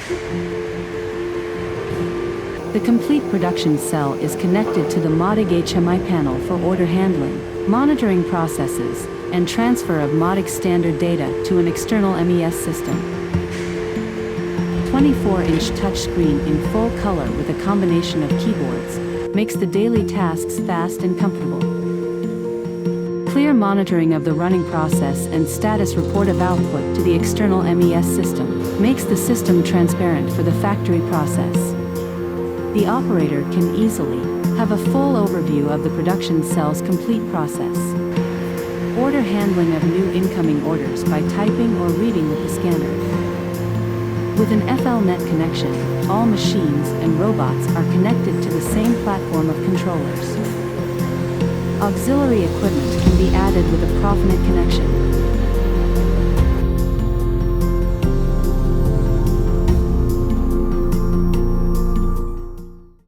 The complete production cell is connected to the MODIG HMI panel for order handling, monitoring processes, and transfer of MODIG standard data to an external MES system. 24-inch touchscreen in full color with a combination of keyboards makes the daily tasks fast and comfortable. Clear monitoring of the running process and status report of output to the external MES system makes the system transparent for the factory process. The operator can easily have a full overview of the production cell's complete process. Order handling of new incoming orders by typing or reading with the scanner. With an FLNet connection, all machines and robots are connected to the same platform of controllers. Auxiliary equipment can be added with a Profinet connection.